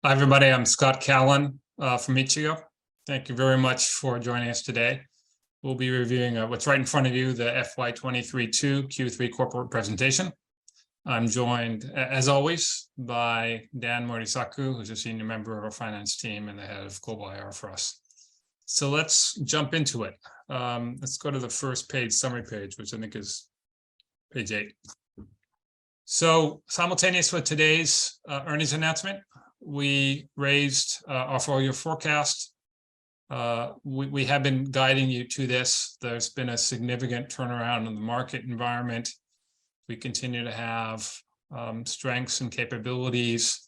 Hi, everybody. I'm Scott Callan from Ichigo. Thank you very much for joining us today. We'll be reviewing what's right in front of you, the FY23-2 Q3 corporate presentation. I'm joined, as always, by Dan Morisaku, who's a senior member of our finance team and the head of global IR for us. So let's jump into it. Let's go to the first page, summary page, which I think is page 8. So simultaneous with today's earnings announcement, we raised our full-year forecast. We have been guiding you to this. There's been a significant turnaround in the market environment. We continue to have strengths and capabilities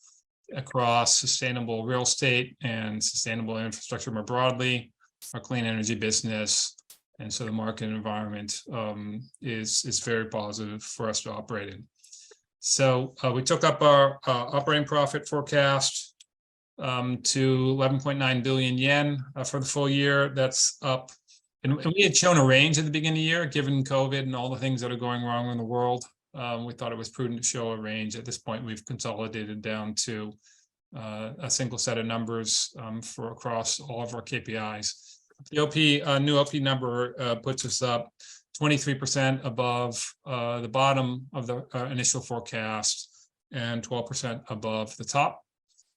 across sustainable real estate and sustainable infrastructure more broadly, our clean energy business. And so the market environment is very positive for us to operate in. So we took up our operating profit forecast to 11.9 billion yen for the full year. That's up. And we had shown a range at the beginning of the year, given COVID and all the things that are going wrong in the world. We thought it was prudent to show a range. At this point, we've consolidated down to a single set of numbers for across all of our KPIs. The new OP number puts us up 23% above the bottom of the initial forecast and 12% above the top.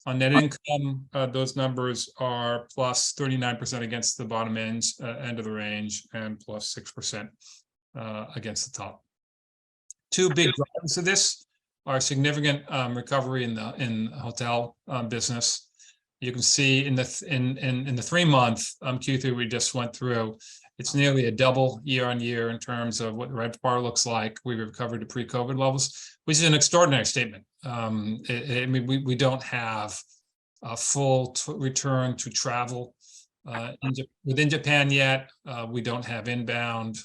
On net income, those numbers are plus 39% against the bottom end of the range and plus 6% against the top. Two big drivers of this are significant recovery in the hotel business. You can see in the 3-month Q3 we just went through, it's nearly a double year on year in terms of what the RevPAR looks like. We've recovered to pre-COVID levels, which is an extraordinary statement. I mean, we don't have a full return to travel within Japan yet. We don't have inbound.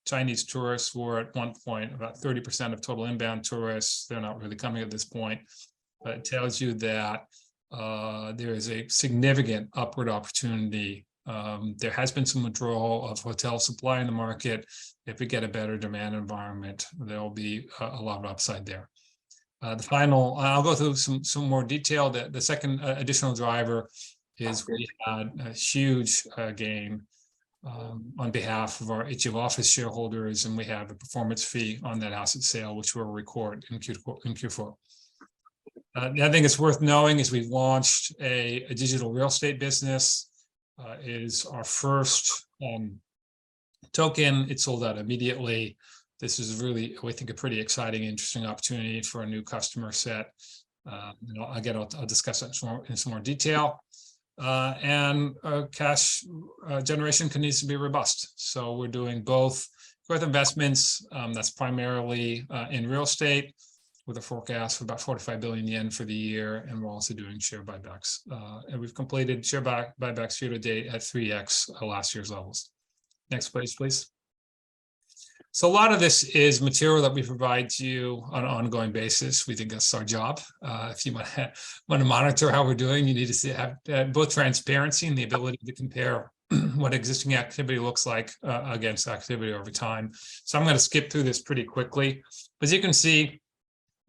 Chinese tourists were at one point about 30% of total inbound tourists. They're not really coming at this point, but it tells you that there is a significant upward opportunity. There has been some withdrawal of hotel supply in the market. If we get a better demand environment, there will be a lot of upside there. I'll go through some more detail. The second additional driver is we had a huge gain on behalf of our Ichigo Office shareholders, and we have a performance fee on that asset sale, which we'll record in Q4. The other thing it's worth knowing is we've launched a digital real estate business. Is our first token. It sold out immediately. This is really, we think, a pretty exciting, interesting opportunity for a new customer set. I'll discuss that in some more detail. And cash generation continues to be robust. So we're doing both growth investments. That's primarily in real estate, with a forecast of about 45 billion yen for the year, and we're also doing share buybacks. And we've completed share buybacks year to date at 3x last year's levels. Next page, please. So a lot of this is material that we provide to you on an ongoing basis. We think that's our job. If you want to monitor how we're doing, you need to have both transparency and the ability to compare what existing activity looks like against activity over time. So I'm going to skip through this pretty quickly. As you can see,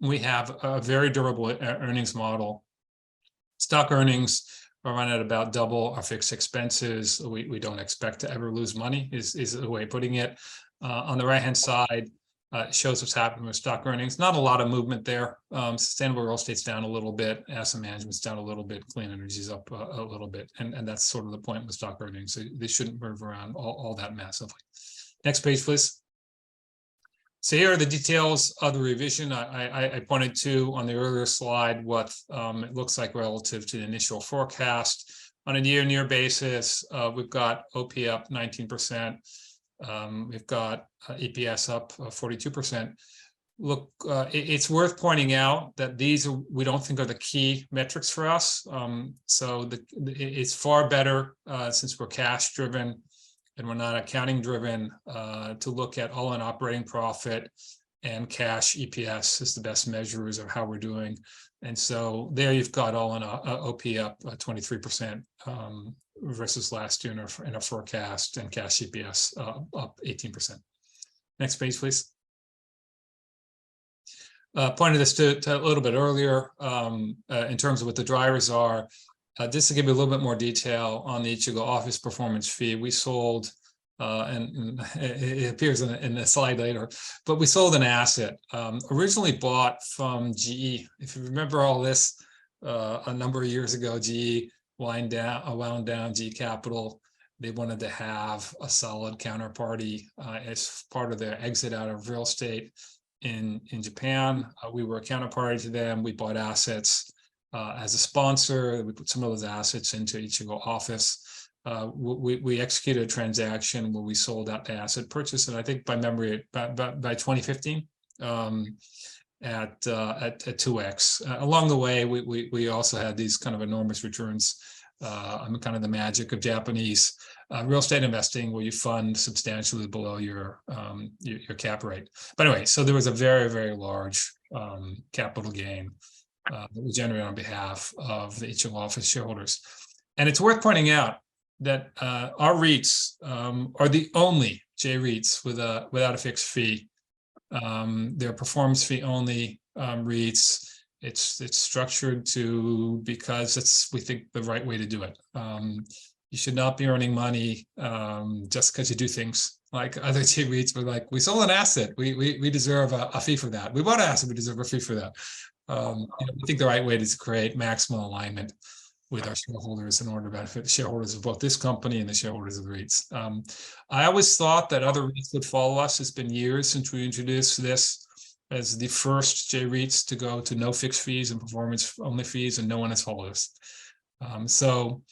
we have a very durable earnings model. Stock earnings are run at about double our fixed expenses. We don't expect to ever lose money, is the way of putting it. On the right-hand side, it shows what's happening with stock earnings. Not a lot of movement there. Sustainable real estate's down a little bit. Asset management's down a little bit. Clean energy's up a little bit. And that's sort of the point with stock earnings. So they shouldn't move around all that massively. Next page, please. So here are the details of the revision. I pointed to on the earlier slide what it looks like relative to the initial forecast. On a year-on-year basis, we've got OP up 19%. We've got EPS up 42%. Look, it's worth pointing out that these we don't think are the key metrics for us. So it's far better since we're cash driven and we're not accounting driven, to look at all-in operating profit and cash EPS is the best measures of how we're doing. And so there you've got all-in OP up 23% versus last year in our forecast, and cash EPS up 18%. Next page, please. pointed this to a little bit earlier in terms of what the drivers are. Just to give you a little bit more detail on the Ichigo office performance fee, we sold, and it appears in the slide later, but we sold an asset originally bought from GE. If you remember all this, a number of years ago, GE wound down GE Capital. They wanted to have a solid counterparty as part of their exit out of real estate in Japan. We were a counterparty to them. We bought assets as a sponsor. We put some of those assets into Ichigo office. We executed a transaction where we sold out the asset purchase, and I think by memory, by 2015, at 2x. Along the way, we also had these kind of enormous returns. Kind of the magic of Japanese real estate investing, where you fund substantially below your cap rate. But anyway, so there was a very, very large capital gain that we generated on behalf of the Ichigo office shareholders. And it's worth pointing out that our REITs are the only J-REITs without a fixed fee. They're performance fee only REITs. It's structured because it's, we think, the right way to do it. You should not be earning money just because you do things like other J-REITs. We're like, we sold an asset, we deserve a fee for that. We bought an asset, we deserve a fee for that. We think the right way is to create maximum alignment with our shareholders in order to benefit the shareholders of both this company and the shareholders of the REITs. I always thought that other REITs would follow us. It's been years since we introduced this as the first J-REITs to go to no fixed fees and performance only fees, and no one has followed us. I'll show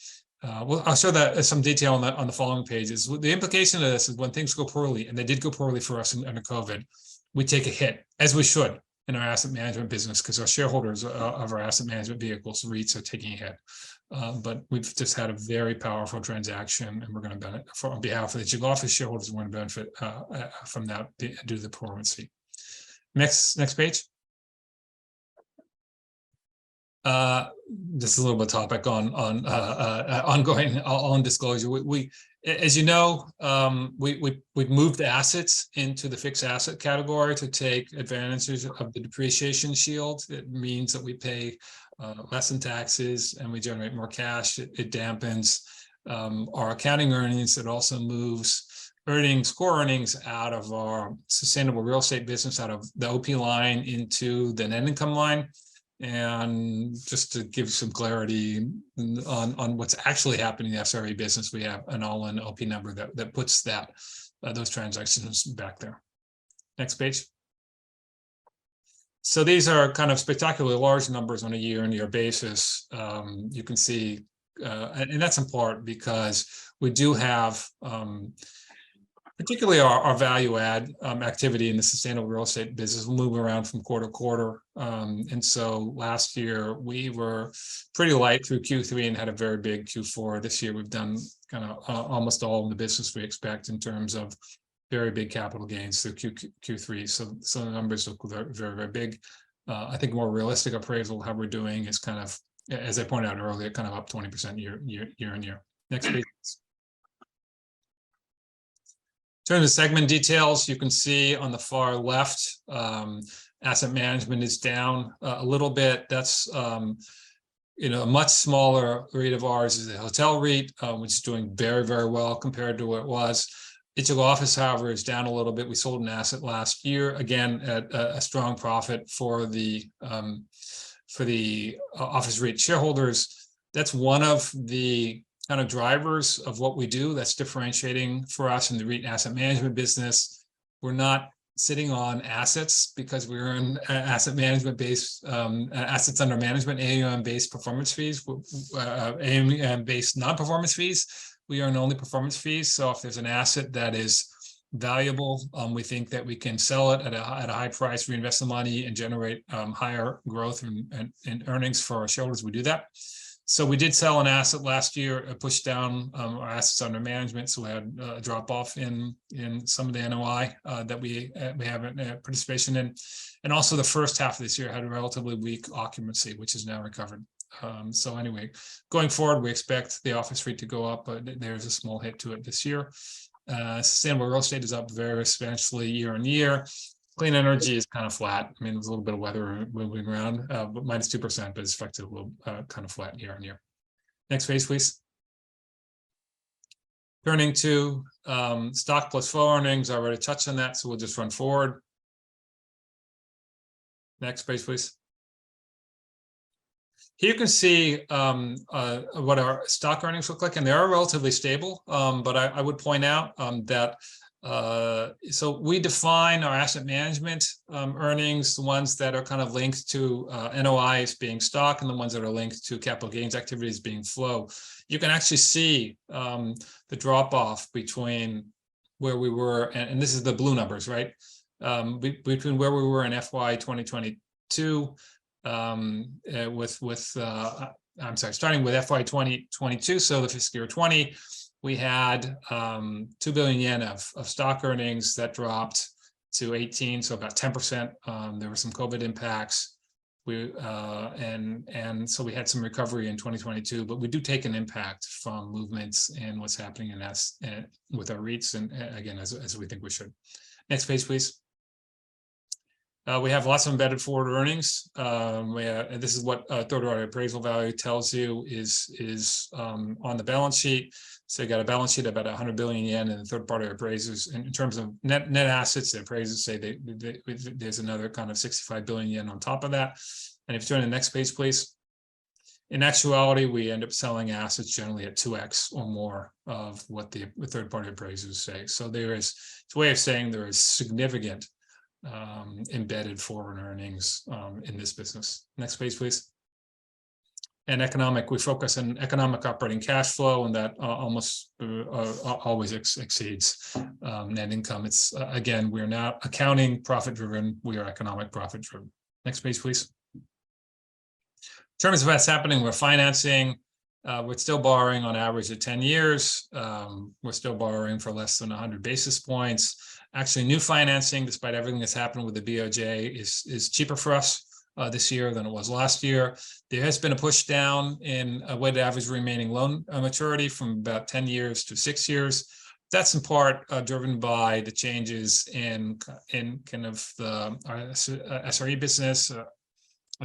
that as some detail on the following pages. The implication of this is when things go poorly, and they did go poorly for us under COVID, we take a hit, as we should in our asset management business, because our shareholders of our asset management vehicles, REITs, are taking a hit. But we've just had a very powerful transaction, and we're going to benefit on behalf of the Ichigo office shareholders. We're going to benefit from that due to the performance fee. Next page. This is a little bit topic on ongoing disclosure. We as you know, we've moved assets into the fixed asset category to take advantages of the depreciation shield. It means that we pay less in taxes and we generate more cash. It dampens our accounting earnings. It also moves core earnings out of our sustainable real estate business, out of the OP line into the net income line. And just to give some clarity on what's actually happening in the SRE business, we have an all-in OP number that puts those transactions back there. Next page. So these are kind of spectacularly large numbers on a year-on-year basis. You can see, and that's in part because we do have particularly our value add activity in the sustainable real estate business will move around from quarter to quarter. And so last year we were pretty light through Q3 and had a very big Q4. This year we've done kind of almost all of the business we expect in terms of very big capital gains through Q3. So the numbers look very, very big. I think more realistic appraisal how we're doing is kind of, as I pointed out earlier, kind of up 20% year on year. Next page. Turn to segment details, you can see on the far left, asset management is down a little bit. That's a much smaller REIT of ours is the hotel REIT, which is doing very, very well compared to what it was. Ichigo office, however, is down a little bit. We sold an asset last year, again at a strong profit for the office REIT shareholders. That's one of the kind of drivers of what we do that's differentiating for us in the REIT asset management business. We're not sitting on assets because we're in asset management based assets under management, AUM based performance fees, AUM based non-performance fees. We earn only performance fees. So if there's an asset that is valuable, we think that we can sell it at a high price, reinvest the money, and generate higher growth and earnings for our shareholders. We do that. So we did sell an asset last year, pushed down our assets under management. So we had a drop off in some of the NOI that we have participation in. And also the first half of this year had a relatively weak occupancy, which is now recovered. So anyway, going forward, we expect the office REIT to go up, but there's a small hit to it this year. Sustainable real estate is up very substantially year on year. Clean energy is kind of flat. I mean, there's a little bit of weather moving around, but -2%, but it's affected a little kind of flat year on year. Next page, please. Turning to stock plus flow earnings, I already touched on that, so we'll just run forward. Next page, please. Here you can see what our stock earnings look like, and they are relatively stable. But I would point out that so we define our asset management earnings, the ones that are kind of linked to NOI as being stock, and the ones that are linked to capital gains activities being flow. You can actually see the drop off between where we were, and this is the blue numbers, right? Between where we were in FY 2022 I'm sorry, starting with FY 2022, so the fiscal year 20, we had 2 billion yen of stock earnings that dropped to 18, so about 10%. There were some COVID impacts. And so we had some recovery in 2022, but we do take an impact from movements and what's happening in us with our REITs, and again, as we think we should. Next page, please. We have lots of embedded forward earnings. And this is what third-party appraisal value tells you is on the balance sheet. So you got a balance sheet of about 100 billion yen, and the third-party appraisers, in terms of net assets, the appraisers say there's another kind of 65 billion yen on top of that. And if you turn to the next page, please. In actuality, we end up selling assets generally at 2x or more of what the third-party appraisers say. So it's a way of saying there is significant embedded forward earnings in this business. Next page, please. And economic, we focus on economic operating cash flow, and that almost always exceeds net income. It's again, we're not accounting profit driven, we are economic profit driven. Next page, please. In terms of what's happening, we're financing. We're still borrowing on average at 10 years. We're still borrowing for less than 100 basis points. Actually, new financing, despite everything that's happened with the BOJ, is cheaper for us this year than it was last year. There has been a push down in a weighted average remaining loan maturity from about 10 years to 6 years. That's in part driven by the changes in kind of the SRE business, a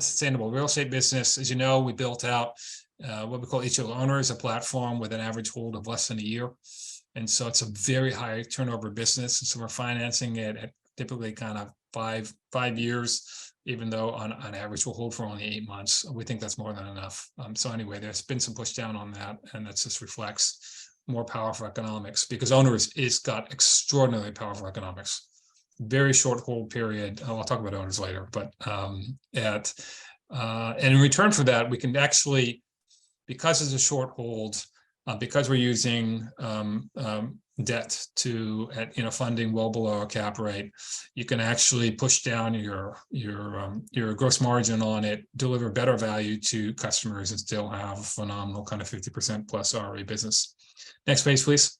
sustainable real estate business. As you know, we built out what we call Ichigo Owners, a platform with an average hold of less than a year. And so it's a very high turnover business. And so we're financing it at typically kind of five years, even though on average we'll hold for only 8 months. We think that's more than enough. So anyway, there's been some push down on that, and that just reflects more powerful economics, because Owners is got extraordinarily powerful economics. Very short hold period. I'll talk about Owners later, but and in return for that, we can actually, because it's a short hold, because we're using debt to funding well below our cap rate, you can actually push down your gross margin on it, deliver better value to customers, and still have a phenomenal kind of 50% plus ROE business. Next page, please.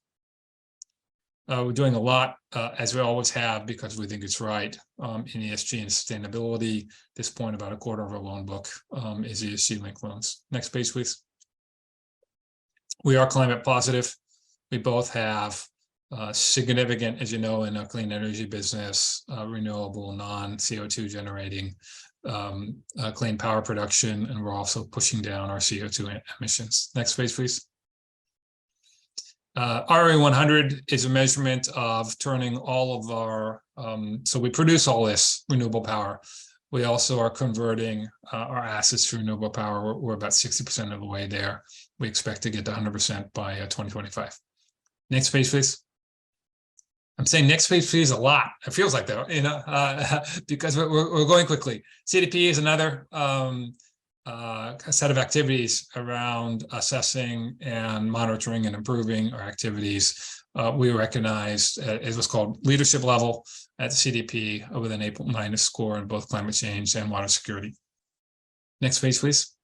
We're doing a lot, as we always have, because we think it's right, in ESG and sustainability. At this point, about a quarter of our loan book is ESG linked loans. Next page, please. We are climate positive. We both have significant, as you know, in a clean energy business, renewable, non-CO2 generating clean power production, and we're also pushing down our CO2 emissions. Next page, please. RE100 is a measurement of turning all of our, so we produce all this renewable power. We also are converting our assets to renewable power. We're about 60% of the way there. We expect to get to 100% by 2025. Next page, please. I'm saying next page, please, a lot. It feels like that, because we're going quickly. CDP is another set of activities around assessing and monitoring and improving our activities. We recognized as what's called leadership level at the CDP with an A- score in both climate change and water security. Next page, please.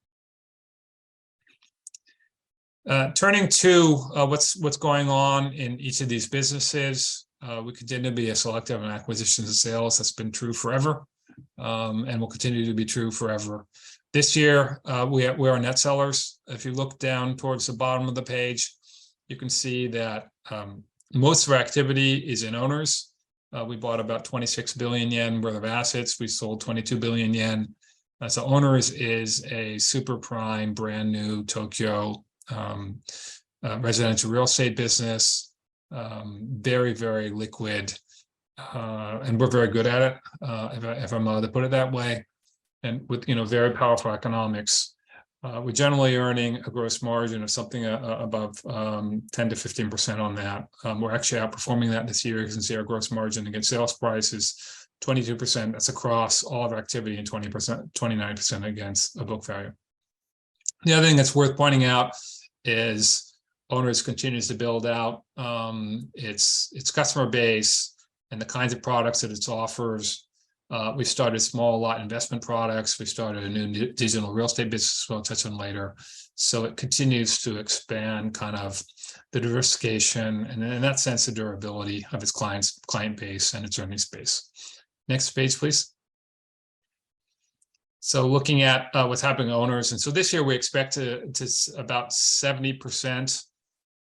Turning to what's going on in each of these businesses, we continue to be a selective in acquisitions and sales. That's been true forever, and will continue to be true forever. This year, we are net sellers. If you look down towards the bottom of the page, you can see that most of our activity is in Owners. We bought about 26 billion yen worth of assets. We sold 22 billion yen. So Owners is a super prime, brand new Tokyo residential real estate business. Very, very liquid, and we're very good at it, if I'm allowed to put it that way. And with very powerful economics. We're generally earning a gross margin of something above 10 to 15% on that. We're actually outperforming that this year. You can see our gross margin against sales price is 22%. That's across all of our activity, and 29% against a book value. The other thing that's worth pointing out is Owners continues to build out its customer base and the kinds of products that it offers. We started small lot investment products. We started a new digital real estate business we'll touch on later. So it continues to expand kind of the diversification and in that sense, the durability of its client base and its earnings base. Next page, please. So looking at what's happening to Owners. And so this year we expect to about 70%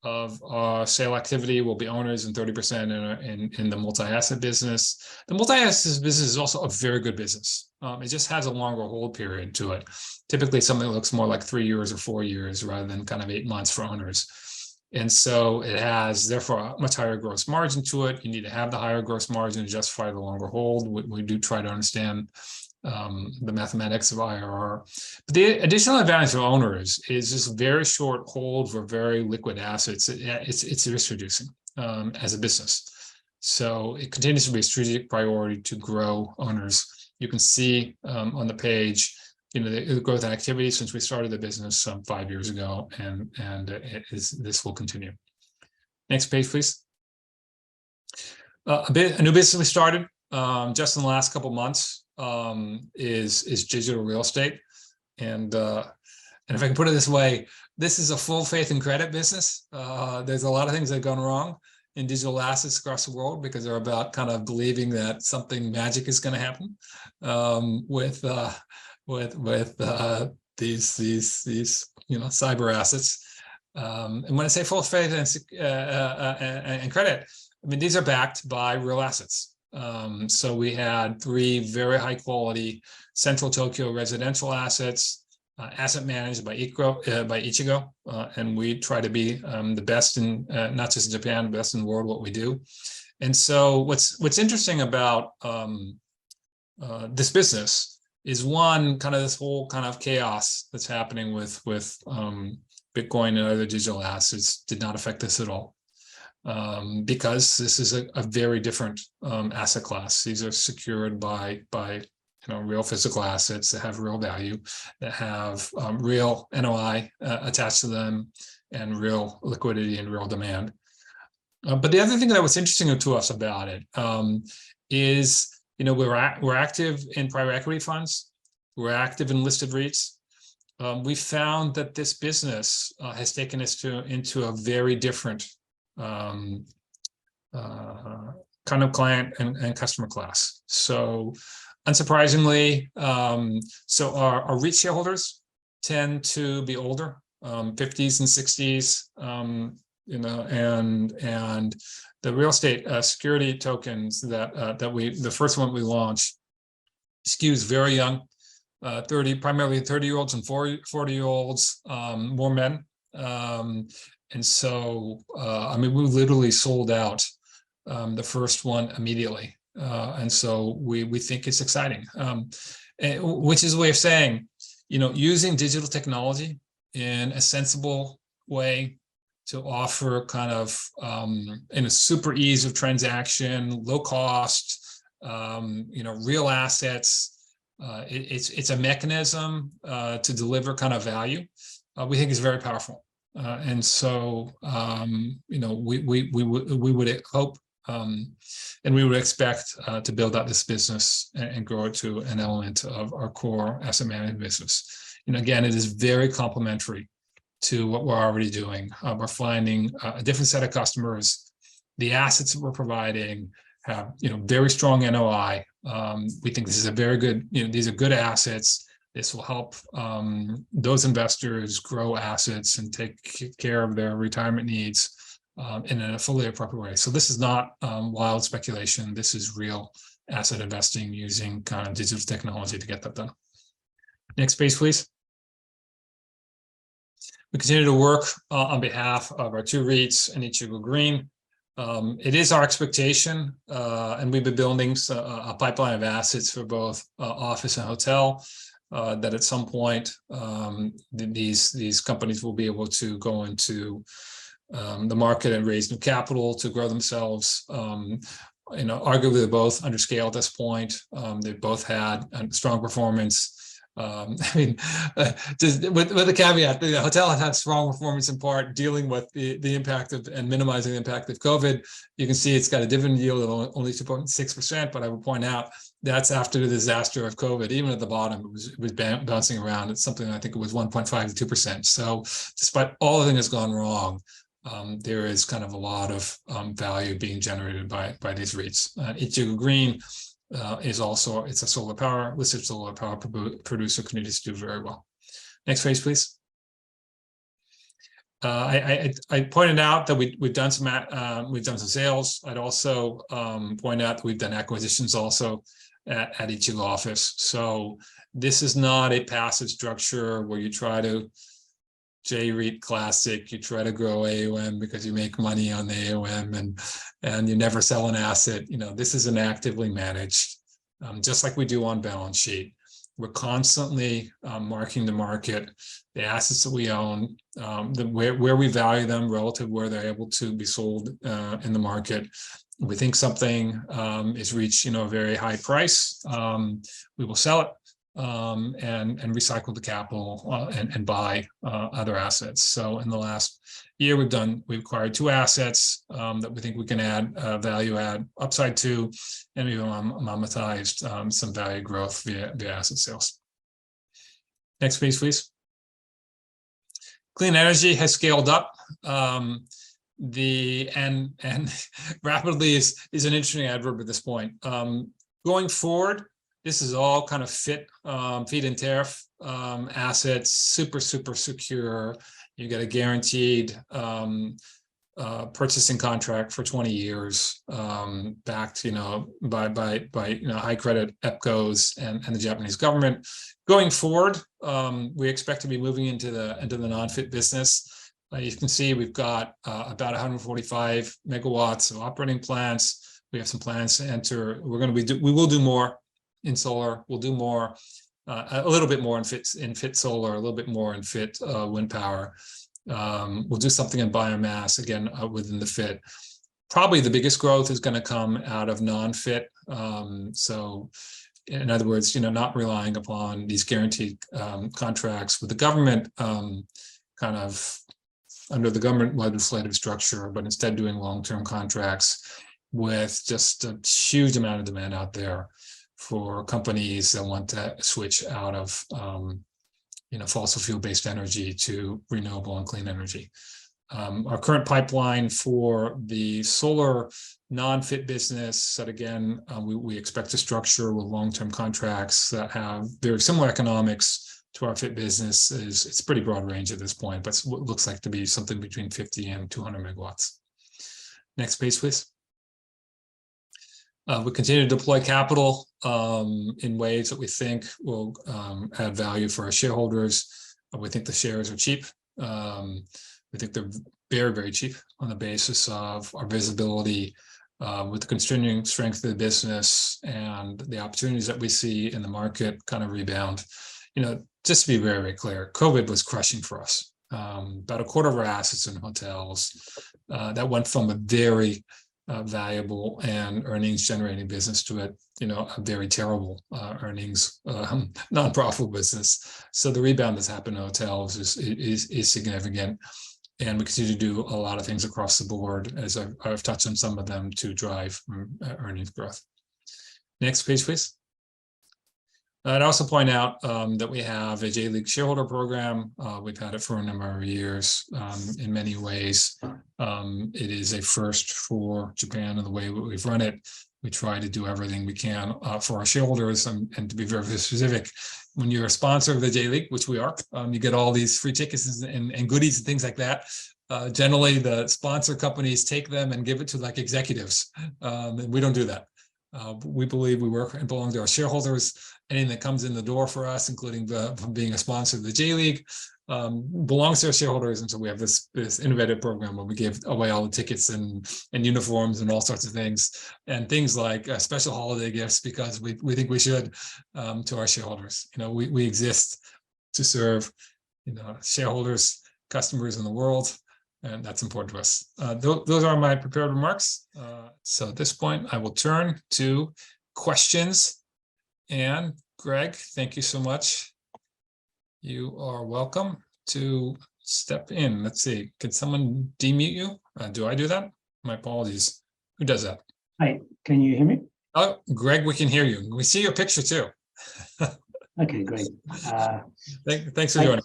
of our sale activity will be Owners and 30% in the multi-asset business. The multi-asset business is also a very good business. It just has a longer hold period to it. Typically something that looks more like 3 years or 4 years rather than kind of 8 months for Owners. And so it has therefore a much higher gross margin to it. You need to have the higher gross margin to justify the longer hold. We do try to understand the mathematics of IRR. But the additional advantage of Owners is just very short hold for very liquid assets. It's risk reducing as a business. So it continues to be a strategic priority to grow Owners. You can see on the page, the growth and activity since we started the business 5 years ago, and this will continue. Next page, please. A new business we started just in the last couple months. Is digital real estate, and if I can put it this way, this is a full faith and credit business. There's a lot of things that have gone wrong in digital assets across the world because they're about kind of believing that something magic is going to happen with these cyber assets. And when I say full faith and credit, I mean these are backed by real assets. So we had 3 very high quality central Tokyo residential assets, asset managed by Ichigo, and we try to be the best in not just in Japan, best in the world what we do. And so what's interesting about this business is one kind of this whole kind of chaos that's happening with Bitcoin and other digital assets did not affect us at all. Because this is a very different asset class. These are secured by real physical assets that have real value, that have real NOI attached to them, and real liquidity and real demand. But the other thing that was interesting to us about it is we're active in private equity funds, we're active in listed REITs. We found that this business has taken us into a very different kind of client and customer class. So unsurprisingly, so our REIT shareholders tend to be older, 50s and 60s, and the real estate security tokens that the first one we launched skews very young, primarily 30-year-olds and 40-year-olds, more men. And so, I mean, we literally sold out the first one immediately. And so we think it's exciting, which is a way of saying, using digital technology in a sensible way to offer kind of in a super ease of transaction, low cost, real assets. It's a mechanism to deliver kind of value. We think is very powerful. And so, we would hope and we would expect to build out this business and grow it to an element of our core asset management business. Again, it is very complementary to what we're already doing. We're finding a different set of customers. The assets that we're providing have, very strong NOI. We think this is a very good, these are good assets. This will help those investors grow assets and take care of their retirement needs in a fully appropriate way. So this is not wild speculation. This is real asset investing using kind of digital technology to get that done. Next page, please. We continue to work on behalf of our two REITs and Ichigo Green. It is our expectation, and we've been building a pipeline of assets for both office and hotel, that at some point these companies will be able to go into the market and raise new capital to grow themselves. Arguably they're both under scale at this point. They've both had a strong performance. Just with the caveat, the hotel has had strong performance in part dealing with the impact of and minimizing the impact of COVID. You can see it's got a dividend yield of only 2.6%, but I would point out that's after the disaster of COVID. Even at the bottom, it was bouncing around. It's something I think it was 1.5 to 2%. So despite all the things that's gone wrong, there is kind of a lot of value being generated by these REITs. Ichigo Green is also, it's a solar power, listed solar power producer, continues to do very well. Next page, please. I pointed out that we've done some sales. I'd also point out that we've done acquisitions also at Ichigo Office. So this is not a passive structure where you try to J-REIT classic, you try to grow AUM because you make money on the AUM and you never sell an asset. This is an actively managed, just like we do on balance sheet. We're constantly marking the market, the assets that we own, where we value them relative where they're able to be sold in the market. We think something is reached, a very high price, we will sell it. And recycle the capital and buy other assets. So in the last year, we've acquired two assets that we think we can add value add upside to, and we've monetized some value growth via asset sales. Next page, please. Clean energy has scaled up. And rapidly is an interesting adverb at this point. Going forward, this is all kind of feed and tariff assets, super secure. You get a guaranteed purchasing contract for 20 years, backed, by high credit EPCOs and the Japanese government. Going forward, we expect to be moving into the non-FIT business. You can see we've got about 145 megawatts of operating plants. We have some plans to enter. We will do more in solar. We'll do more, a little bit more in FIT solar, a little bit more in FIT wind power. We'll do something in biomass again within the FIT. Probably the biggest growth is going to come out of non-FIT. So in other words, not relying upon these guaranteed contracts with the government, kind of under the government legislative structure, but instead doing long-term contracts with just a huge amount of demand out there for companies that want to switch out of fossil fuel-based energy to renewable and clean energy. Our current pipeline for the solar non-FIT business that again we expect to structure with long-term contracts that have very similar economics to our FIT business it's a pretty broad range at this point, but it looks like to be something between 50 and 200 megawatts. Next page, please. We continue to deploy capital in ways that we think will add value for our shareholders. We think the shares are cheap. We think they're very, very cheap on the basis of our visibility with the continuing strength of the business and the opportunities that we see in the market kind of rebound. Just to be very, very clear, COVID was crushing for us. About a quarter of our assets in hotels that went from a very valuable and earnings generating business to a very terrible earnings non-profitable business. So the rebound that's happened in hotels is significant, and we continue to do a lot of things across the board, as I've touched on some of them, to drive earnings growth. Next page, please. I'd also point out that we have a J-League shareholder program. We've had it for a number of years. In many ways, it is a first for Japan in the way we've run it. We try to do everything we can for our shareholders, and to be very, very specific, when you're a sponsor of the J-League, which we are, you get all these free tickets and goodies and things like that. Generally, the sponsor companies take them and give it to like executives, and we don't do that. We believe we work and belong to our shareholders. Anything that comes in the door for us, including from being a sponsor of the J League, belongs to our shareholders. And so we have this innovative program where we give away all the tickets and uniforms and all sorts of things, and things like special holiday gifts, because we think we should, to our shareholders. We exist to serve, shareholders, customers in the world, and that's important to us. Those are my prepared remarks. So at this point, I will turn to questions. And Greg, thank you so much. You are welcome to step in. Let's see. Can someone demute you? Do I do that? My apologies. Who does that? Hi, can you hear me? Oh, Greg, we can hear you. We see your picture too. Okay, great. Thanks for joining.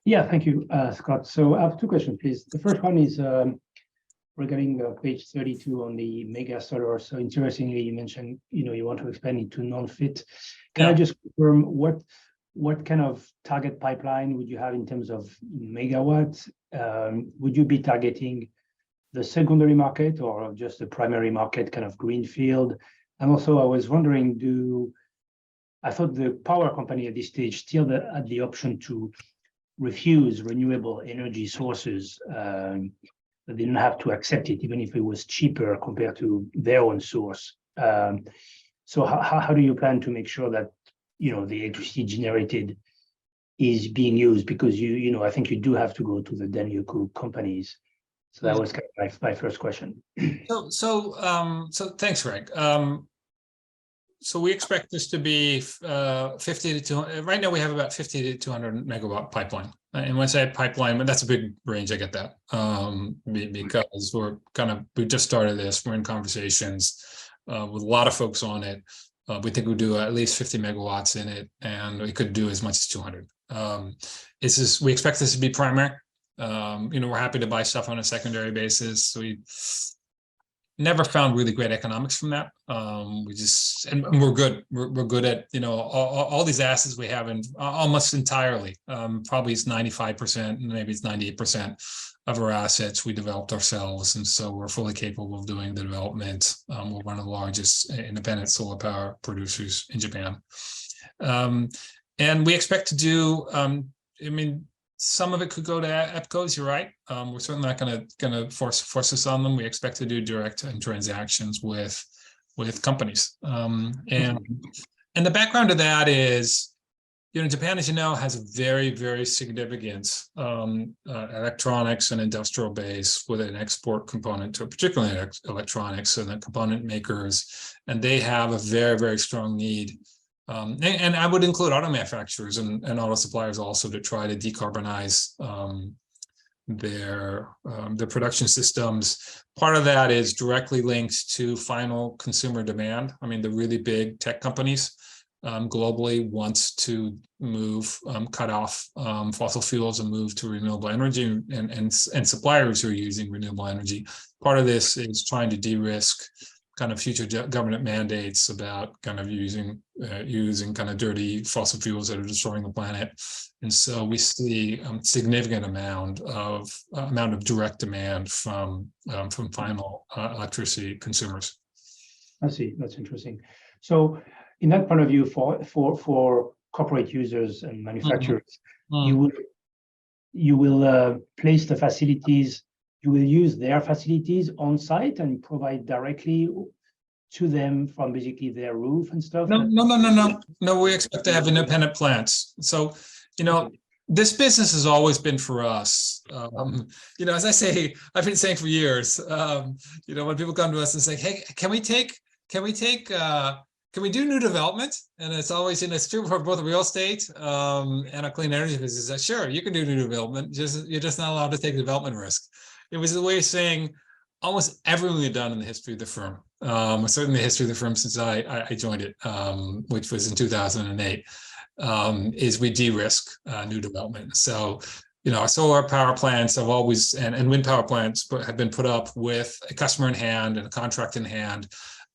Yeah, thank you, Scott. So I have two questions, please. The first one is regarding page 32 on the mega solar. So interestingly, you mentioned, you want to expand into non-FIT. Can I just confirm what kind of target pipeline would you have in terms of megawatts? Would you be targeting the secondary market or just the primary market, kind of greenfield? And also, I was wondering, I thought the power company at this stage still had the option to refuse renewable energy sources. They didn't have to accept it, even if it was cheaper compared to their own source. So how do you plan to make sure that the electricity generated is being used? Because I think you do have to go to the Danyoku companies. So that was kind of my first question. So thanks, Greg. So we expect this to be 50 to 200. Right now we have about 50 to 200 megawatt pipeline. And when I say pipeline, that's a big range. I get that, because we just started this. We're in conversations with a lot of folks on it. We think we'll do at least 50 megawatts in it, and we could do as much as 200. We expect this to be primary. We're happy to buy stuff on a secondary basis. We never found really great economics from that. And we're good. We're good at, all these assets we have, in almost entirely, probably it's 95%, maybe it's 98% of our assets we developed ourselves. And so we're fully capable of doing the development. We're one of the largest independent solar power producers in Japan. And we expect to do, some of it could go to EPCOs, you're right. We're certainly not going to force us on them. We expect to do direct transactions with companies. And the background to that is, Japan, as you know, has a very, very significant electronics and industrial base with an export component to it, particularly electronics and the component makers. And they have a very, very strong need. And I would include auto manufacturers and auto suppliers also, to try to decarbonize their production systems. Part of that is directly linked to final consumer demand. The really big tech companies globally wants to cut off fossil fuels and move to renewable energy, and suppliers who are using renewable energy. Part of this is trying to de-risk kind of future government mandates about kind of using kind of dirty fossil fuels that are destroying the planet. And so we see significant amount of direct demand from final electricity consumers. I see. That's interesting. So in that point of view, for corporate users and manufacturers, you will place the facilities. You will use their facilities on site and provide directly to them from basically their roof and stuff? No, we expect to have independent plants. So, this business has always been for us. As I say, I've been saying for years, when people come to us and say, hey, can we do new development? And it's always, it's true for both real estate and a clean energy business. Sure, you can do new development. You're just not allowed to take development risk. It was a way of saying almost everything we've done in the history of the firm, certainly the history of the firm since I joined it, which was in 2008, is we de-risk new development. So, our solar power plants have always, and wind power plants have been put up with a customer in hand and a contract in hand.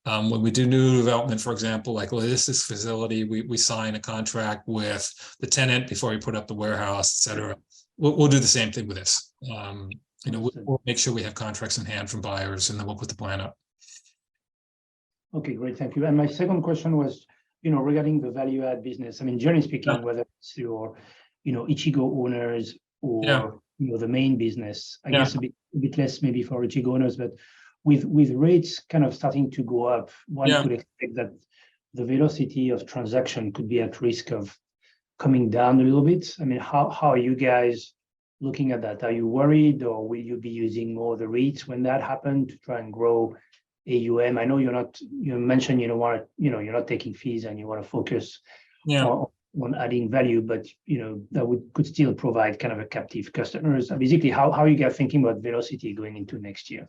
When we do new development, for example, like logistics facility, we sign a contract with the tenant before we put up the warehouse, et cetera. We'll do the same thing with this. We'll make sure we have contracts in hand from buyers, and then we'll put the plan up. Okay, great, thank you. And my second question was, regarding the value add business. I mean, generally speaking, whether it's your, Ichigo owners or the main business, I guess a bit less maybe for Ichigo owners, but with rates kind of starting to go up, one could expect that the velocity of transaction could be at risk of coming down a little bit. I mean, how are you guys looking at that? Are you worried, or will you be using more of the REITs when that happens to try and grow AUM? I know you mentioned you're not taking fees and you want to focus on adding value, but that could still provide kind of a captive customers. Basically, how are you guys thinking about velocity going into next year?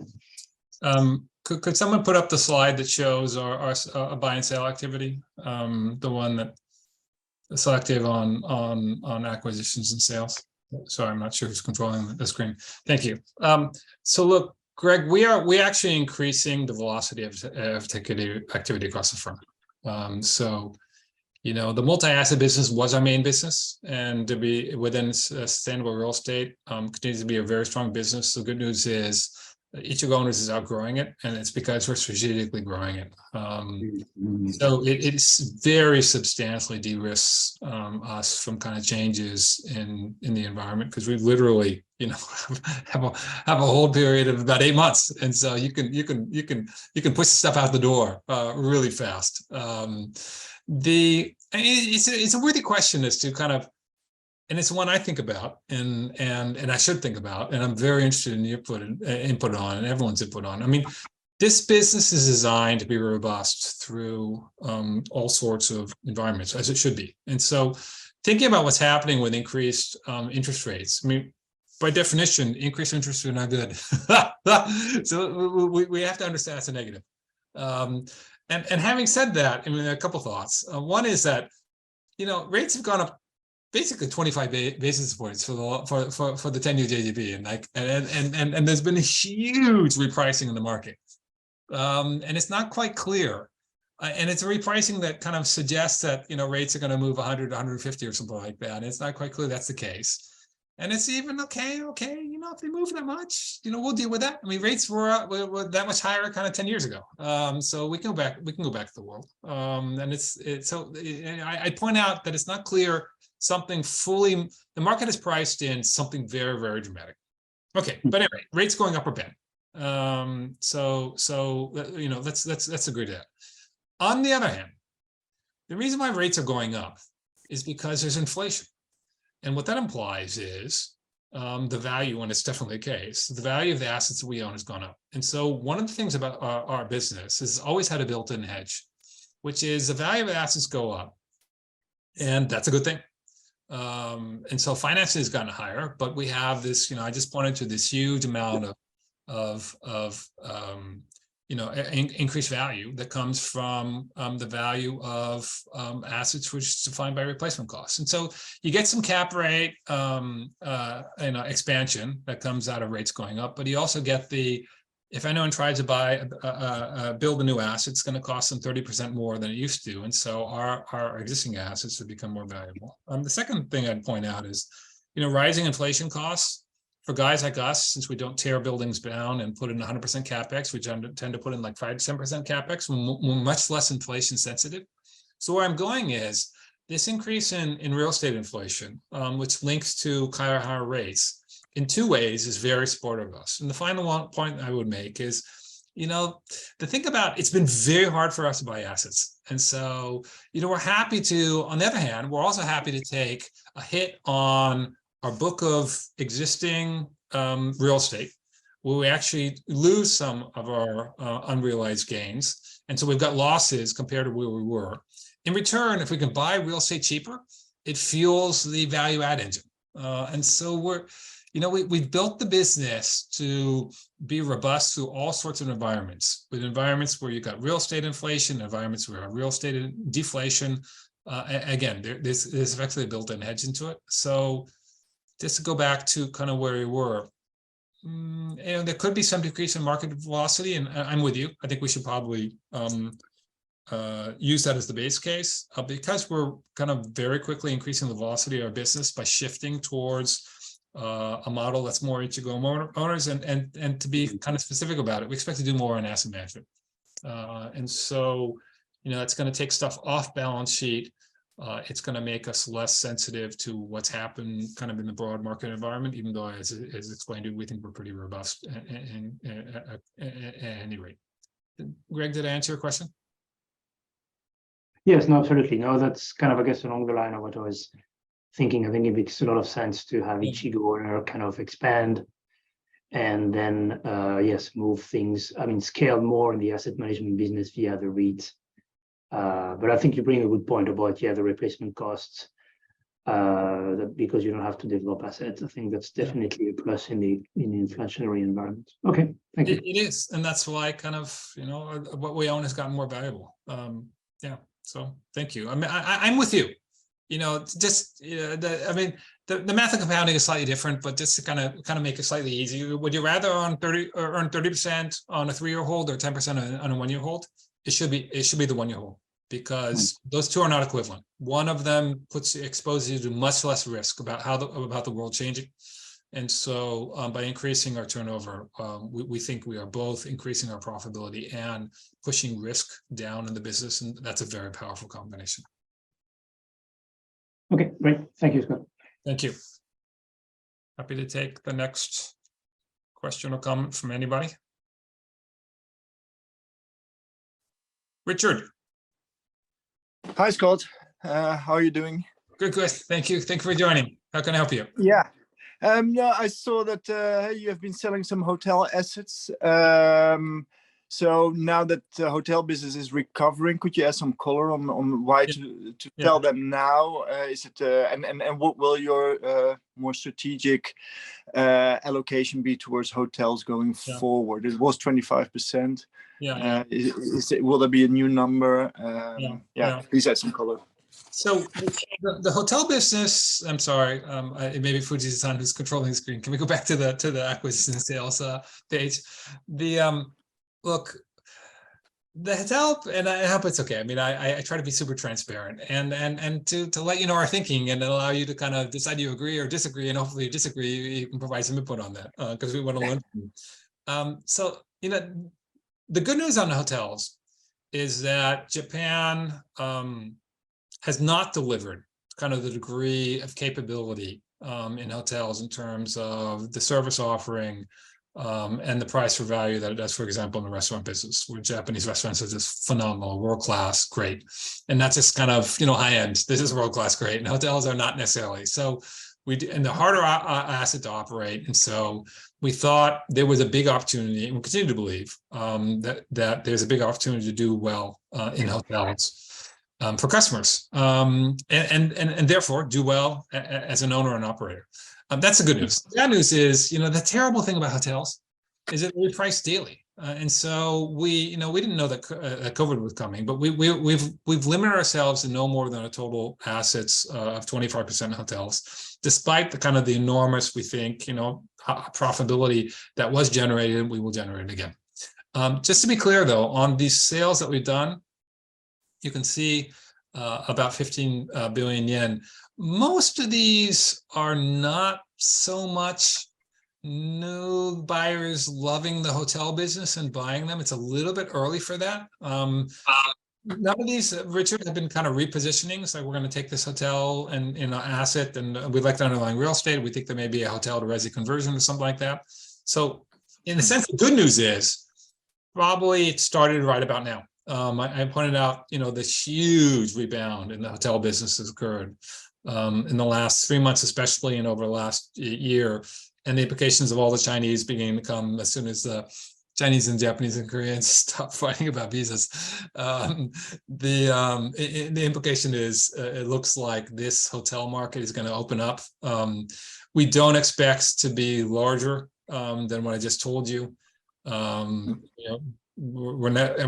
Could someone put up the slide that shows our buy and sell activity? The one that selective on acquisitions and sales. Sorry, I'm not sure who's controlling the screen. Thank you. So look, Greg, we actually increasing the velocity of activity across the firm. So, the multi-asset business was our main business, and to be within sustainable real estate continues to be a very strong business. The good news is Ichigo Owners is outgrowing it, and it's because we're strategically growing it. So it's very substantially de-risks us from kind of changes in the environment, because we literally, have a whole period of about 8 months, and so you can push stuff out the door really fast. It's a worthy question as to kind of. And it's one I think about, and I should think about, and I'm very interested in your input on, and everyone's input on. I mean, this business is designed to be robust through all sorts of environments, as it should be. And so, thinking about what's happening with increased interest rates, I mean, by definition, increased interest rates are not good. So we have to understand it's a negative. And having said that, I mean, a couple thoughts. One is that rates have gone up basically 25 basis points for the 10-year JGB, and there's been a huge repricing in the market, and it's not quite clear, and it's a repricing that kind of suggests that rates are going to move 100 150 or something like that, and it's not quite clear that's the case. And it's even okay, if they move that much, we'll deal with that. I mean, rates were that much higher kind of 10 years ago, so we can go back to the world, and it's so I point out that it's not clear. The market is priced in something very, very dramatic. Okay, but anyway, rates going up or bad. So let's agree to that. On the other hand, the reason why rates are going up is because there's inflation, and what that implies is the value, and it's definitely the case, the value of the assets that we own has gone up. And so one of the things about our business is always had a built-in hedge, which is the value of the assets go up, and that's a good thing. And so financing has gotten higher, but we have this, I just pointed to this huge amount of increased value that comes from the value of assets, which is defined by replacement costs. And so you get some cap rate expansion that comes out of rates going up, but you also get if anyone tries to build a new asset, it's going to cost them 30% more than it used to. And so our existing assets have become more valuable. The second thing I'd point out is, rising inflation costs for guys like us, since we don't tear buildings down and put in 100% CapEx, we tend to put in like 5-10% CapEx, we're much less inflation sensitive. So where I'm going is this increase in real estate inflation, which links to higher rates, in two ways is very supportive of us. And the final point I would make is, the thing about it's been very hard for us to buy assets. And so, we're happy to, on the other hand, we're also happy to take a hit on our book of existing real estate, where we actually lose some of our unrealized gains. And so we've got losses compared to where we were. In return, if we can buy real estate cheaper, it fuels the value add engine. And so we've built the business to be robust through all sorts of environments, with environments where you've got real estate inflation, environments where real estate deflation. Again, there's effectively a built-in hedge into it. So just to go back to kind of where we were, And there could be some decrease in market velocity, and I'm with you. I think we should probably use that as the base case because we're kind of very quickly increasing the velocity of our business by shifting towards a model that's more Ichigo owners, and to be kind of specific about it, we expect to do more on asset management. And so, it's going to take stuff off balance sheet. It's going to make us less sensitive to what's happened kind of in the broad market environment, even though, as explained, we think we're pretty robust at any rate. Greg, did I answer your question? Yes, no, absolutely. No, that's kind of, I guess, along the line of what I was thinking. I think it makes a lot of sense to have Ichigo owner kind of expand and then, yes, move things, scale more in the asset management business via the REIT. But I think you bring a good point about, the replacement costs, because you don't have to develop assets. I think that's definitely a plus in the inflationary environment. Okay, thank you. It is, and that's why kind of, what we own has gotten more valuable. Yeah, so thank you. I'm with you. Just the math of compounding is slightly different, but just to kind of make it slightly easier, would you rather earn 30% on a 3-year hold or 10% on a 1-year hold? It should be the 1-year hold, because those two are not equivalent. One of them exposes you to much less risk about the world changing. And so by increasing our turnover, we think we are both increasing our profitability and pushing risk down in the business. And that's a very powerful combination. Okay, great. Thank you, Scott. Thank you. Happy to take the next question or comment from anybody. Richard. Hi, Scott. How are you doing? Good. Thank you. Thank you for joining. How can I help you? Yeah. I saw that you have been selling some hotel assets. So now that the hotel business is recovering, could you add some color on why to sell them now? Is it and what will your more strategic allocation be towards hotels going forward? It was 25%. Will there be a new number? Please add some color. So the hotel business, I'm sorry, maybe Fuji-san who's controlling the screen. Can we go back to the acquisition and sales page? Look, the hotel, and I hope it's okay. I try to be super transparent and to let you know our thinking and allow you to kind of decide you agree or disagree, and hopefully you disagree, you can provide some input on that because we want to learn from you. So the good news on the hotels is that Japan has not delivered kind of the degree of capability in hotels in terms of the service offering and the price for value that it does, for example, in the restaurant business, where Japanese restaurants are just phenomenal, world-class, great. And that's just kind of, high end. This is world-class, great. And hotels are not necessarily. So and the harder asset to operate. And so we thought there was a big opportunity, and we continue to believe that there's a big opportunity to do well in hotels for customers, and therefore do well as an owner and operator. That's the good news. The bad news is, the terrible thing about hotels is that we price daily. And so we didn't know that COVID was coming, but we've limited ourselves to no more than a total assets of 25% hotels, despite the enormous, we think, profitability that was generated. We will generate it again. Just to be clear, though, on these sales that we've done, you can see about 15 billion yen. Most of these are not so much new buyers loving the hotel business and buying them. It's a little bit early for that. None of these, Richard, have been kind of repositioning. So we're going to take this hotel and in an asset, and we like the underlying real estate. We think there may be a hotel to resi conversion or something like that. So in a sense, the good news is probably it started right about now. I pointed out, this huge rebound in the hotel business has occurred in the last 3 months, especially, and over the last year. And the implications of all the Chinese beginning to come as soon as the Chinese and Japanese and Koreans stop fighting about visas. The implication is it looks like this hotel market is going to open up. We don't expect to be larger than what I just told you. We're not.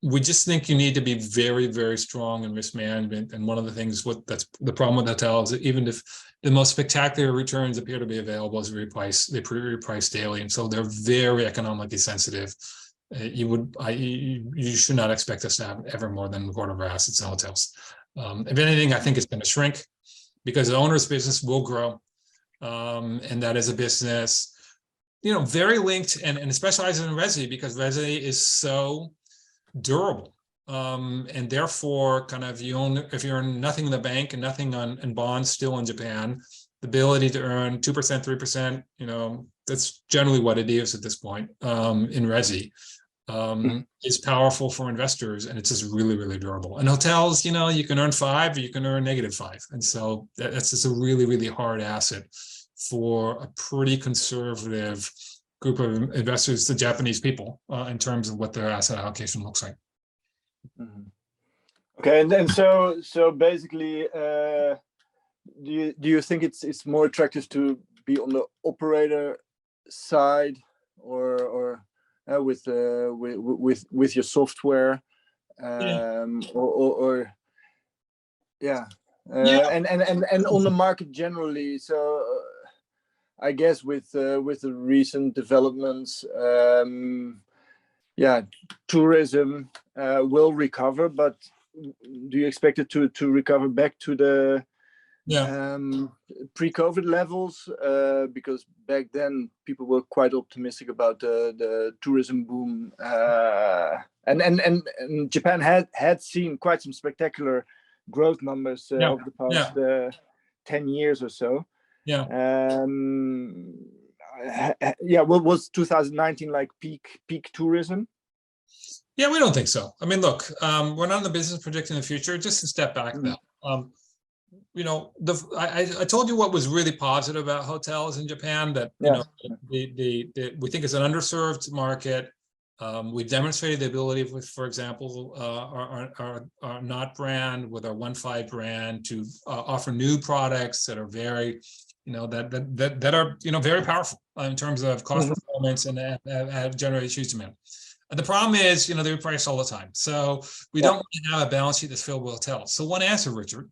we just think you need to be very, very strong in risk management. And one of the things that's the problem with hotels, even if the most spectacular returns appear to be available, is they reprice daily, and so they're very economically sensitive. You should not expect us to have ever more than a quarter of our assets in hotels. If anything, I think it's going to shrink because the owner's business will grow, and that is a business, very linked and specialized in resi, because resi is so durable, and therefore kind of if you earn nothing in the bank and nothing in bonds still in Japan, the ability to earn 2%, 3%, that's generally what it is at this point, in resi, is powerful for investors, and it's just really, really durable. And hotels, you can earn 5 or you can earn -5, and so that's just a really, really hard asset for a pretty conservative group of investors, the Japanese people, in terms of what their asset allocation looks like. Okay, and then so basically, do you think it's more attractive to be on the operator side, or with your software, or yeah, and on the market generally? So I guess with the recent developments, tourism will recover, but do you expect it to recover back to the pre-COVID levels? Because back then people were quite optimistic about the tourism boom, and Japan had seen quite some spectacular growth numbers over the past 10 years or so. Was 2019 like peak tourism? Yeah, we don't think so. I mean, look, we're not in the business of predicting the future. Just to step back though, I told you what was really positive about hotels in Japan, that we think it's an underserved market. We've demonstrated the ability with, for example, our Knot brand, with our OneFi brand, to offer new products that are very, that are very powerful in terms of cost performance and have generated huge demand. The problem is, they reprice all the time, so we don't have a balance sheet that's filled with hotels. So one answer, Richard,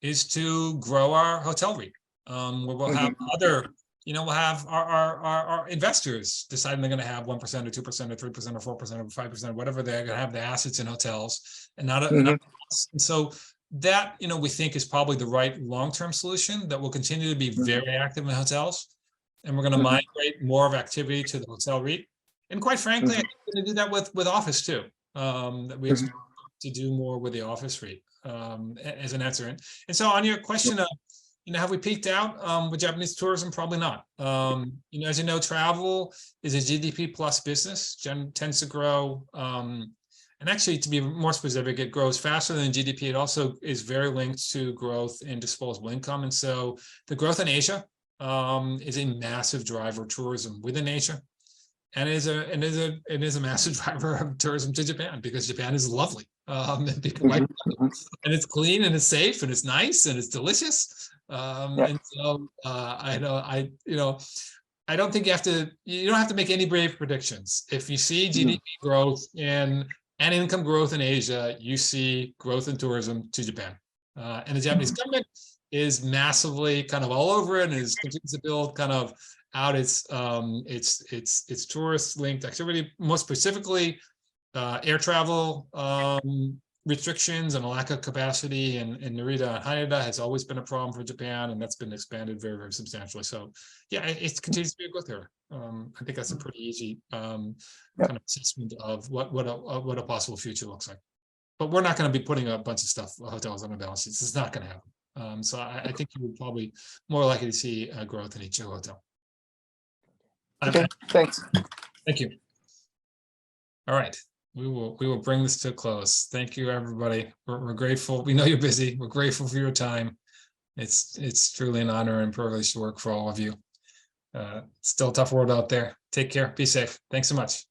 is to grow our hotel REIT, where we'll have other. We'll have our investors deciding they're going to have 1% or 2% or 3% or 4% or 5%, whatever they're going to have the assets in hotels, and not and so that, we think is probably the right long-term solution, that will continue to be very active in hotels, and we're going to migrate more of activity to the hotel REIT. And quite frankly, I think we're going to do that with office too. That we expect to do more with the office REIT, as an answer. And so on your question of, have we peaked out with Japanese tourism? Probably not. As you know, travel is a GDP plus business, tends to grow. And actually, to be more specific, it grows faster than GDP. It also is very linked to growth in disposable income. And so the growth in Asia is a massive driver of tourism within Asia. And it is a massive driver of tourism to Japan, because Japan is lovely. And people like it. And it's clean and it's safe and it's nice and it's delicious. And so I don't think you don't have to make any brave predictions. If you see GDP growth and income growth in Asia, you see growth in tourism to Japan. And the Japanese government is massively kind of all over it, and is continues to build kind of out its tourist linked activity, most specifically air travel restrictions and a lack of capacity in Narita and Haneda has always been a problem for Japan, and that's been expanded very, very substantially. So yeah, it continues to be a growth area. I think that's a pretty easy kind of assessment of what a possible future looks like. But we're not going to be putting a bunch of hotels on our balance sheets. It's not going to happen. So I think you would probably more likely to see growth in each hotel. Okay, thanks. Thank you. All right. We will bring this to a close. Thank you, everybody. We're grateful. We know you're busy. We're grateful for your time. It's truly an honor and privilege to work for all of you. Still a tough world out there. Take care. Be safe. Thanks so much.